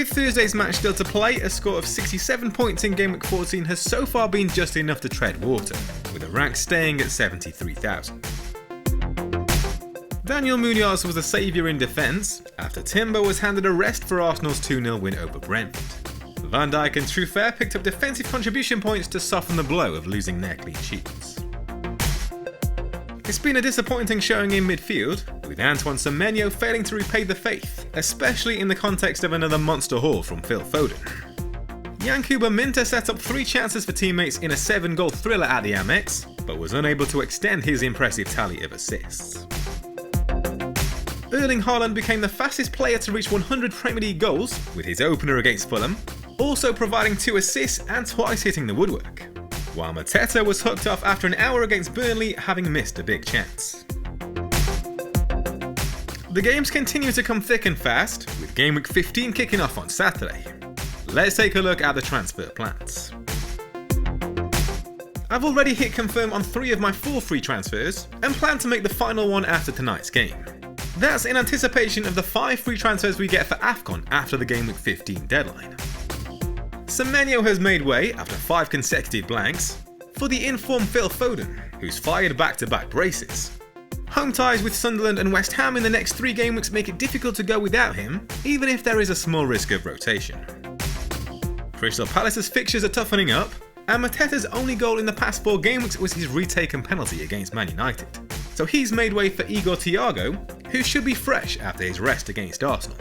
With Thursday's match still to play, a score of 67 points in Gameweek 14 has so far been just enough to tread water, with the rank staying at 73,000. Daniel Munoz was the saviour in defence, after Timber was handed a rest for Arsenal's 2-0 win over Brentford. Van Dijk and Truffert picked up defensive contribution points to soften the blow of losing their clean sheets. It's been a disappointing showing in midfield, with Antoine Semenyo failing to repay the faith, especially in the context of another monster haul from Phil Foden. Yankuba Minter set up 3 chances for teammates in a 7-goal thriller at the Amex, but was unable to extend his impressive tally of assists. Erling Haaland became the fastest player to reach 100 Premier League goals with his opener against Fulham, also providing 2 assists and twice hitting the woodwork, while Mateta was hooked off after an hour against Burnley, having missed a big chance. The games continue to come thick and fast, with Gameweek 15 kicking off on Saturday. Let's take a look at the transfer plans. I've already hit confirm on 3 of my 4 free transfers, and plan to make the final one after tonight's game. That's in anticipation of the 5 free transfers we get for AFCON after the Gameweek 15 deadline. Semenyo has made way, after 5 consecutive blanks, for the informed Phil Foden, who's fired back-to-back braces. Home ties with Sunderland and West Ham in the next 3 game weeks make it difficult to go without him, even if there is a small risk of rotation. Crystal Palace's fixtures are toughening up, and Mateta's only goal in the past 4 game weeks was his retaken penalty against Man United. So he's made way for Igor Thiago, who should be fresh after his rest against Arsenal.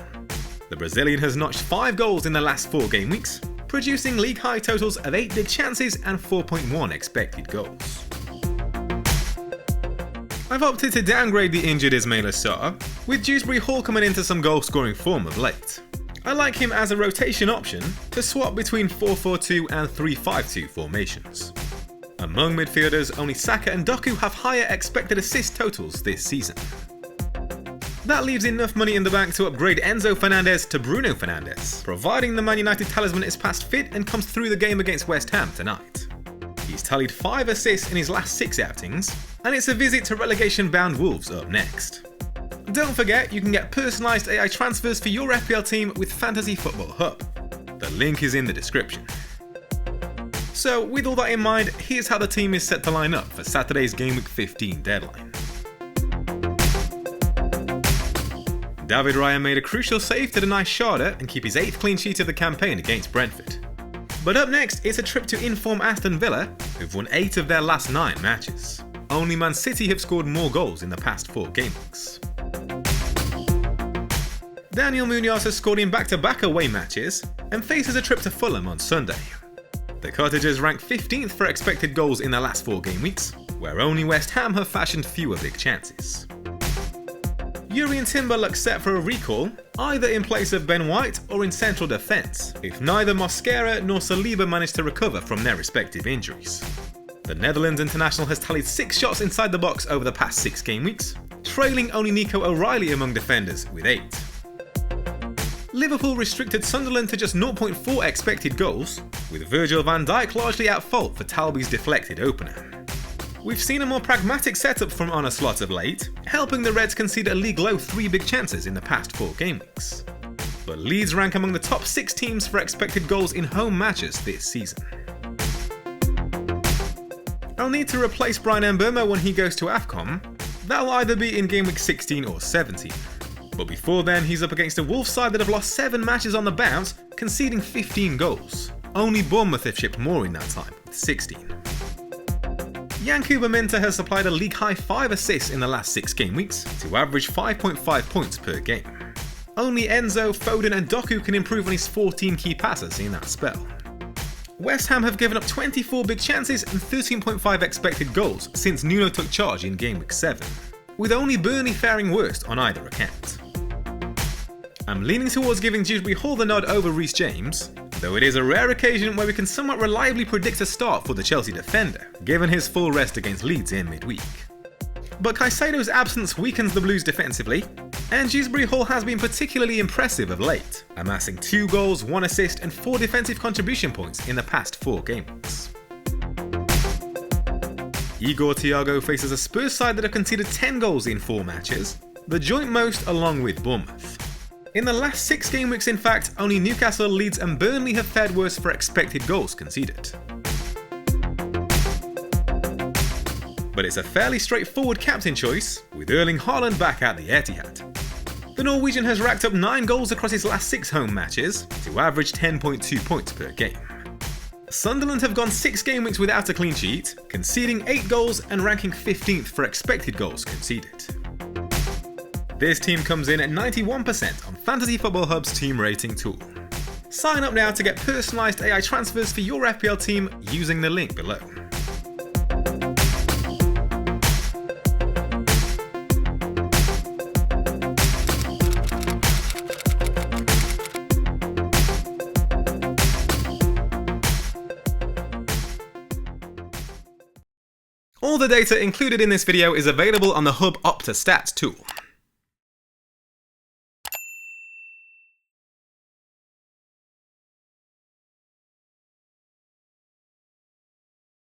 The Brazilian has notched 5 goals in the last 4 game weeks, producing league-high totals of 8 big chances and 4.1 expected goals. I've opted to downgrade the injured Ismail Assar, with Dewsbury-Hall coming into some goal-scoring form of late. I like him as a rotation option to swap between 4-4-2 and 3-5-2 formations. Among midfielders, only Saka and Doku have higher expected assist totals this season. That leaves enough money in the bank to upgrade Enzo Fernandes to Bruno Fernandes, providing the Man United talisman is past fit and comes through the game against West Ham tonight. He's tallied 5 assists in his last 6 outings, and it's a visit to relegation-bound Wolves up next. Don't forget, you can get personalised AI transfers for your FPL team with Fantasy Football Hub. The link is in the description. So, with all that in mind, here's how the team is set to line up for Saturday's Gameweek 15 deadline. David Raya made a crucial save to deny Sharda and keep his 8th clean sheet of the campaign against Brentford. But up next, it's a trip to inform Aston Villa, who've won 8 of their last 9 matches. Only Man City have scored more goals in the past 4 game weeks. Daniel Munoz has scored in back-to-back away matches and faces a trip to Fulham on Sunday. The Cottagers rank 15th for expected goals in the last 4 game weeks, where only West Ham have fashioned fewer big chances. Jurrien Timber looks set for a recall, either in place of Ben White or in central defence, if neither Mosquera nor Saliba manage to recover from their respective injuries. The Netherlands international has tallied 6 shots inside the box over the past 6 game weeks, trailing only Nico O'Reilly among defenders with 8. Liverpool restricted Sunderland to just 0.4 expected goals, with Virgil van Dijk largely at fault for Talby's deflected opener. We've seen a more pragmatic setup from Arne Slot of late, helping the Reds concede a league-low 3 big chances in the past 4 game weeks. But Leeds rank among the top 6 teams for expected goals in home matches this season. I'll need to replace Brian Mbeumo when he goes to AFCON. That'll either be in Gameweek 16 or 17. But before then, he's up against a Wolves side that have lost 7 matches on the bounce, conceding 15 goals. Only Bournemouth have shipped more in that time, with 16. Yankuba Minter has supplied a league-high 5 assists in the last 6 game weeks, to average 5.5 points per game. Only Enzo, Foden and Doku can improve on his 14 key passes in that spell. West Ham have given up 24 big chances and 13.5 expected goals since Nuno took charge in Gameweek 7, with only Burnley faring worst on either account. I'm leaning towards giving Dewsbury-Hall the nod over Reece James, though it is a rare occasion where we can somewhat reliably predict a start for the Chelsea defender, given his full rest against Leeds in midweek. But Caicedo's absence weakens the Blues defensively, and Dewsbury-Hall has been particularly impressive of late, amassing 2 goals, 1 assist and 4 defensive contribution points in the past 4 game weeks. Igor Thiago faces a Spurs side that have conceded 10 goals in 4 matches, the joint most along with Bournemouth. In the last 6 game weeks, in fact, only Newcastle, Leeds and Burnley have fared worse for expected goals conceded. But it's a fairly straightforward captain choice, with Erling Haaland back at the Etihad. The Norwegian has racked up 9 goals across his last 6 home matches, to average 10.2 points per game. Sunderland have gone 6 game weeks without a clean sheet, conceding 8 goals and ranking 15th for expected goals conceded. This team comes in at 91% on Fantasy Football Hub's team rating tool. Sign up now to get personalised AI transfers for your FPL team using the link below. All the data included in this video is available on the Hub Opta Stats tool.